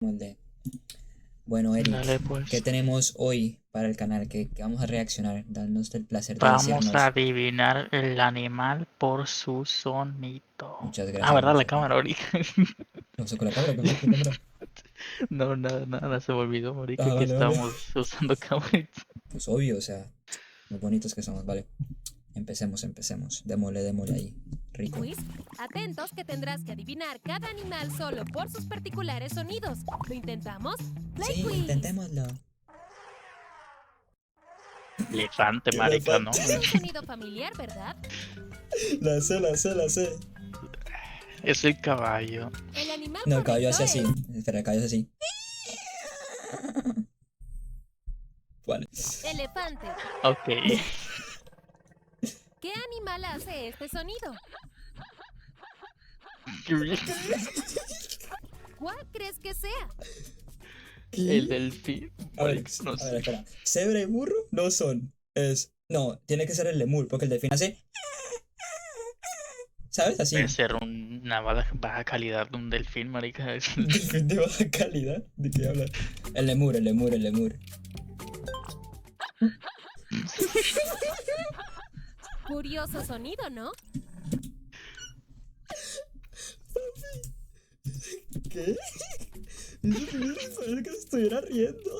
Molde. Bueno, Dale, Eric, ¿qué pues. tenemos hoy para el canal? ¿Qué vamos a reaccionar? Danos el placer de Vamos a decirnos. adivinar el animal por su sonido. Muchas Ah, gracias, ¿verdad? La muchas cámara, gracias. ahorita. ¿Qué pasó con la cámara? ¿Qué pasó con la cámara? No, nada, nada, se me olvidó, marica, Ah, que vale, vale. estamos usando cámara. Pues obvio, o sea, muy bonitos que somos, vale. Empecemos. Démosle ahí. Rico. Quiz. Atentos que tendrás que adivinar cada animal solo por sus particulares sonidos. ¿Lo intentamos? Play Sí, Quiz. intentémoslo. Elefante, marica, ¿no? Elefante. Es un sonido familiar, ¿verdad? La sé. Es el caballo. El animal No, el caballo correcto hace así. es Espera, el caballo hace así. Vale. elefante. Ok. ¿Qué animal hace este sonido? ¿Cuál crees que sea? El delfín. A ver, Marica, no a ver, sé. espera. Cebra y burro no son. No, tiene que ser el lemur, porque el delfín hace. ¿Sabes? Puede Así. ser una baja calidad de un delfín, marica. Delfín de baja calidad. ¿De qué hablas? El lemur. Curioso sonido, ¿no? ¿Qué? Parece que se estuviera riendo.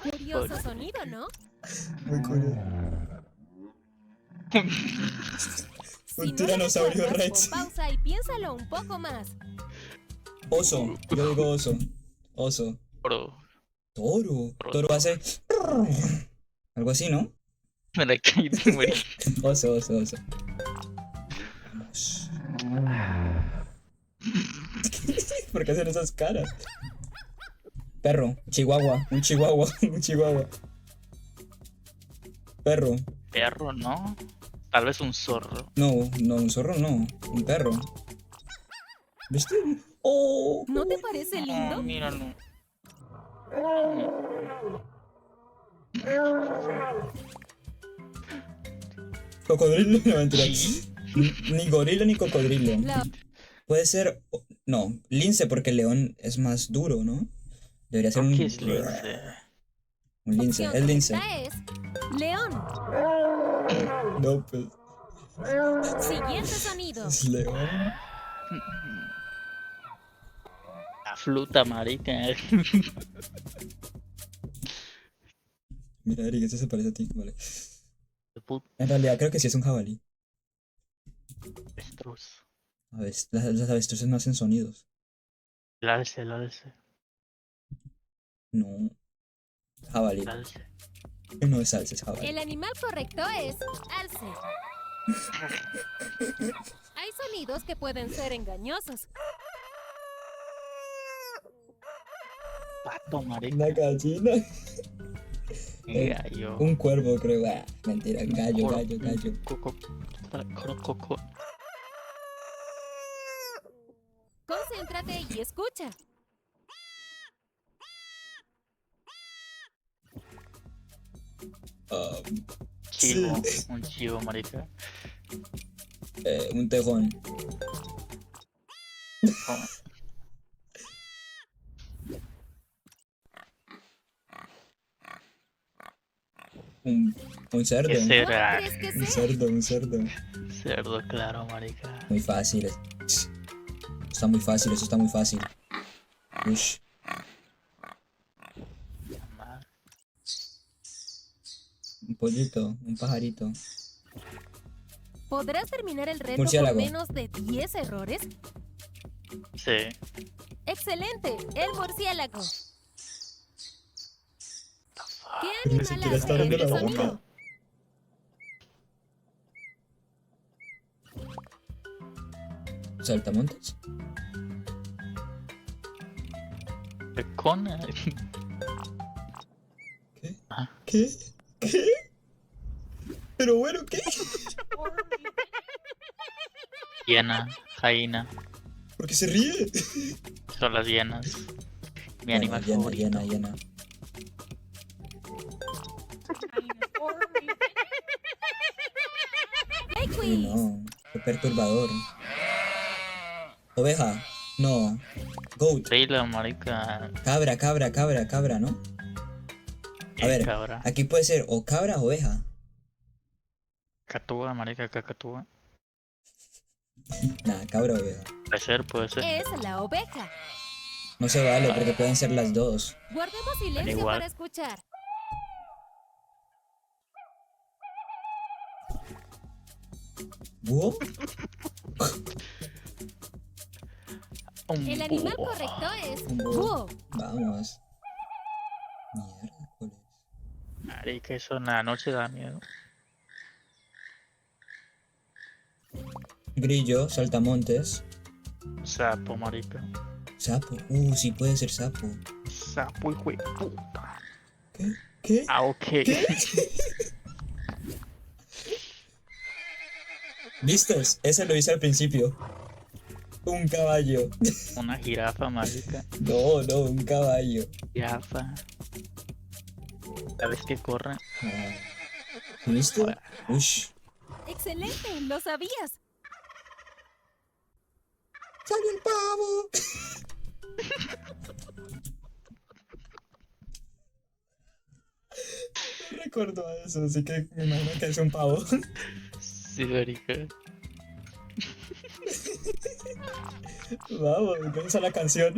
Curioso sonido, ¿no? Muy curioso. Si Un no lo tiranosaurio recuerdas, rex. pon pausa y piénsalo un poco más. Oso. Yo digo oso. Oso. Bro, Toro. bro, Toro hace. Algo así, ¿no? me la caí de morir. Oso. Vamos. ¿Por qué hacen esas caras? Perro. Chihuahua. Un chihuahua. Un chihuahua. Perro. Perro, ¿no? Tal vez un zorro. No, un zorro no. Un perro. ¿Viste? Oh, qué ¿No te bonito. parece Ah, lindo? míralo. Cocodrilo, no mentira. Sí. Ni gorila ni cocodrilo. La Puede ser. No, lince porque el león es más duro, ¿no? Debería ser Creo que un. es lince. Un lince. opción Es lince. correcta es león. No, pues. Siguiente sonido. Es león. La fruta, marica. Mira, Eric, ese se parece a ti. Vale. De puta En realidad creo que sí es un jabalí. avestruz. A ver, las avestruces no hacen sonidos. El alce. No. Jabalí. El alce. No es salsa, es jabalí. El animal correcto es alce. Hay sonidos que pueden ser engañosos. Pato, marica. Una gallina. Gallo. Un cuervo, creo. Ah, mentira, gallo. Coco. Coco. Concéntrate y escucha. Ah, Chivo. sí. Un chivo, marica. Un tejón. Oh, Un, un cerdo. ¿Qué será? ¿Cuál crees que Un sea? cerdo, un cerdo. Cerdo, claro, marica. Muy fácil. Está muy fácil, eso está muy fácil. Ush. Un pollito, un pajarito. ¿Podrás terminar el reto con Murciélago. menos de 10 errores? Sí. ¡Excelente! El murciélago. ¿Qué Pero ni animal siquiera está hace abriendo este la sonido? boca. ¿Saltamontes? Con. ¿Qué? Ah. ¿Qué? ¿Qué? Pero bueno, ¿qué? Hiena. Jaina. ¿Por qué se ríe? Son las hienas. Mi Bueno, animal favorito. llena. Play Uy, quiz. no, qué perturbador. Oveja. No. Goat. Trailer, marica. Cabra, ¿no? A ver, Cabra. aquí puede ser o cabra o oveja. Catúa, marica, cacatúa. Nah, cabra o oveja. Puede ser, puede ser. Es la oveja. No se vale porque pueden ser las dos. Guardemos silencio igual. para escuchar. ¿Búho? El animal búho. correcto es Un búho. búho. Vamos. Miércoles. Marica, eso en la noche da miedo. Grillo, saltamontes. Sapo, marica. Sapo. Sí puede ser sapo. Sapo, hijo de puta. ¿Qué? ¿Qué? Ah, ok. ¿Vistes? Ese lo hice al principio. Un caballo. Una jirafa, marica. No, un caballo. Jirafa. ¿Sabes que corre? ¿Viste? Ush. Excelente, lo sabías. ¡Salió el pavo! No recuerdo a eso, así que me imagino que es un pavo. Sí, marica. Vamos, vamos a la canción.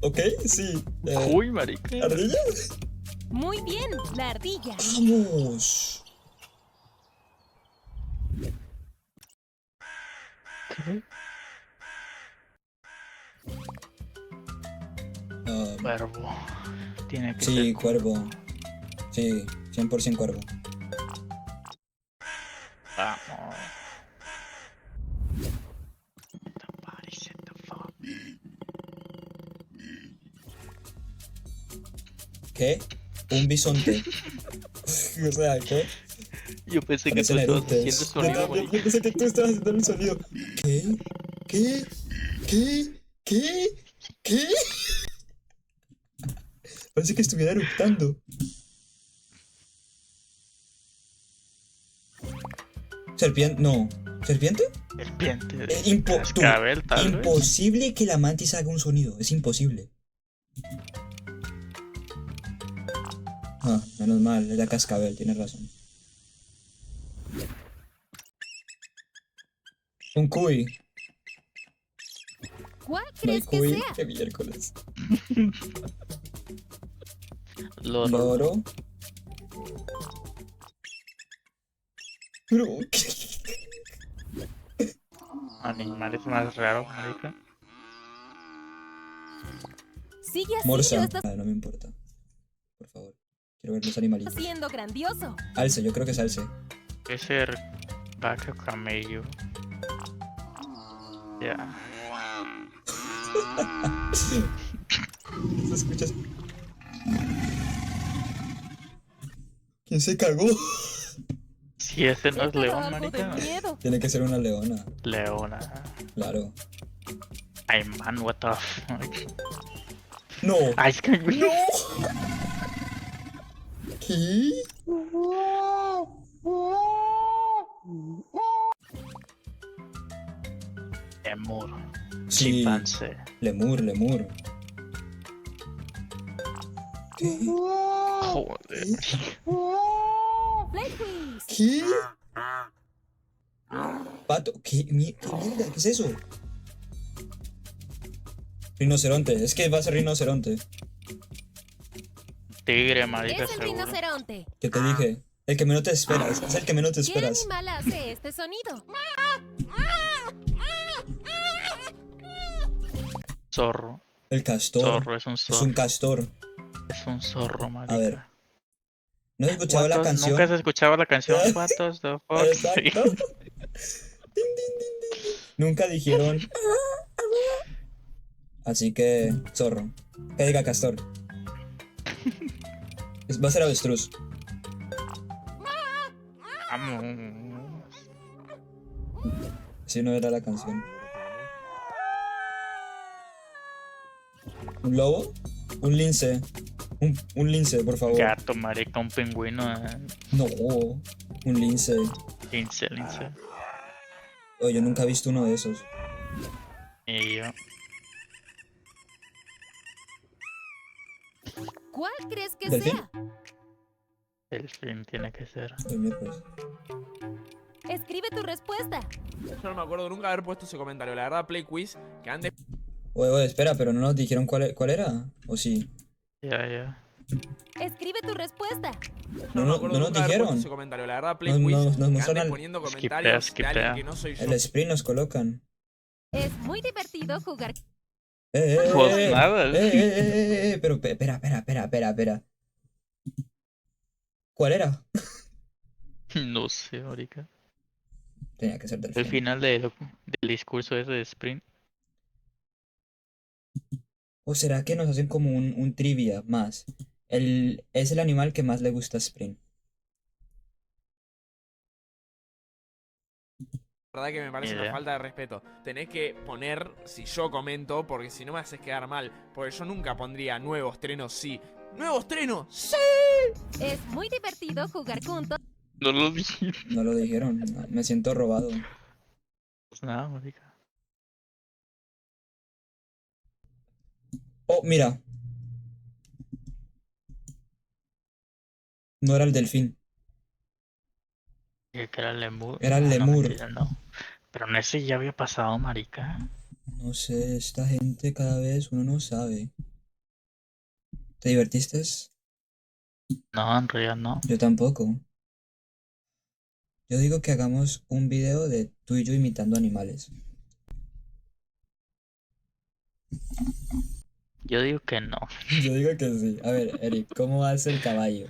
Ok, sí. Uy, marica. ¿Ardilla? Muy bien, la ardilla. ¡Vamos! ¿Qué? Cuervo. Tiene que Sí, ser. cuervo. Sí, 100% cuervo. Vamos. Set the fuck. ¿Qué? Un bisonte. O sea, ¿qué? Yo pensé que tú Parecen estabas haciendo eructes. sonido, marica. Yo pensé que tú estabas haciendo el sonido. ¿Qué? ¿Qué? ¿Qué? ¿Qué? ¿Qué? Parece que estuviera eructando. Serpiente, no. ¿Serpiente? Serpiente. Tú, Cascabel, tal vez. imposible que la mantis haga un sonido. Es imposible. Ah, menos mal, era cascabel, tienes razón. Un cuy. ¿Cuál No hay crees que cuy. sea? Qué miércoles. Loro. Loro. Pero, Animales más raros, marica. Sigue así, Morsa. lo estás No me importa. Por favor. Quiero ver los animalitos. haciendo grandioso. Alce, yo creo que es alce. Puede ser vaca o camello. Ya. ¿Se escucha? ¿Quién se cagó? Si ese no He es dado león, algo de marica. miedo. Tiene que ser una leona. Leona. Claro. Ay, man, what the fuck. No. Ay, es que... No. ¿Qué? Lemur. Sí. Chimpancé. Lemur. ¿Qué? Joder. Play quiz. ¿Qué? Pato, ¿qué mierda? ¿Qué es eso? Rinoceronte, es que va a ser rinoceronte. Tigre, marica, Es el seguro. rinoceronte. ¿Qué te dije? El que menos te esperas, es el que menos te ¿Qué esperas. animal hace este sonido? Zorro. El castor. Zorro, es un Es zorro. un castor. Es un zorro, marica. A ver. ¿No has escuchado la What the- canción? ¿Nunca has escuchado la canción What does the fuck? Exacto. Nunca dijeron. Así que, zorro. Que diga castor. Va a ser avestruz. Vamos. Si no era la canción. ¿Un lobo? Un lince. Un lince, por favor. Gato, marica, un pingüino. No, un lince. Lince, lince. Oh, yo nunca he visto uno de esos. Y yo. ¿Cuál crees que ¿Delfín? sea? El fin tiene que ser. Ay, miércoles. Escribe tu respuesta. Yo no me acuerdo nunca haber puesto ese comentario. La verdad, Play Quiz, que antes Oye, oye, espera, pero no nos dijeron cuál era. ¿O sí? Ya. Escribe tu respuesta. No, me no, acuerdo no nos nunca haber puesto dijeron. ese comentario. La verdad, Play No, Quiz, no, no, no que son andes al- poniendo Skipea, comentarios de skipea. alguien que no soy yo. El sprint nos colocan. Es muy divertido jugar. Pues nada. Pero espera. ¿Cuál era? No sé, marica. Tenía que ser El delfín. final del discurso ese de Sprint. ¿O será que nos hacen como un trivia más? Es el animal que más le gusta a Sprint. La verdad que me parece Ni una idea. falta de respeto. Tenés que poner si yo comento, porque si no me haces quedar mal. Porque yo nunca pondría nuevos trenos, sí. ¡Nuevos trenos! ¡Sí! Es muy divertido jugar juntos. No lo dije. No lo dijeron. Me siento robado. Pues nada, marica. Oh, mira. No era el delfín. Dije que era el lemur. Era el No, lemur. mentira, no. Pero en ese ya había pasado, marica. No sé, esta gente cada vez uno no sabe. ¿Te divertiste? No, en realidad no. Yo tampoco. Yo digo que hagamos un video de tú y yo imitando animales. Yo digo que no. Yo digo que sí. A ver, Eric, ¿cómo hace el caballo?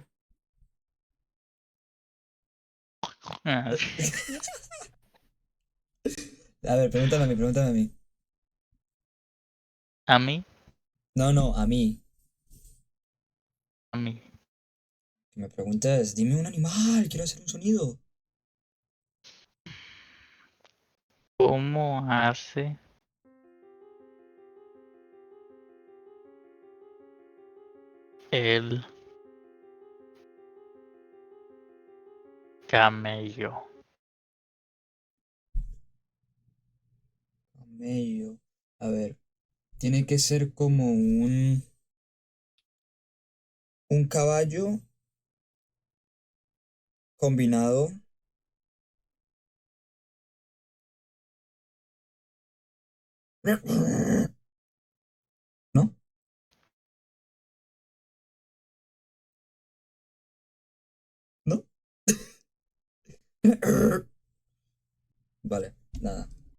A ver, pregúntame a mí. A mí, No, a mí. a mí. Que me preguntas, dime un animal, quiero hacer un sonido. ¿Cómo hace el camello? Camello. A ver, tiene que ser como un caballo combinado. ¿No? ¿No? Vale, nada.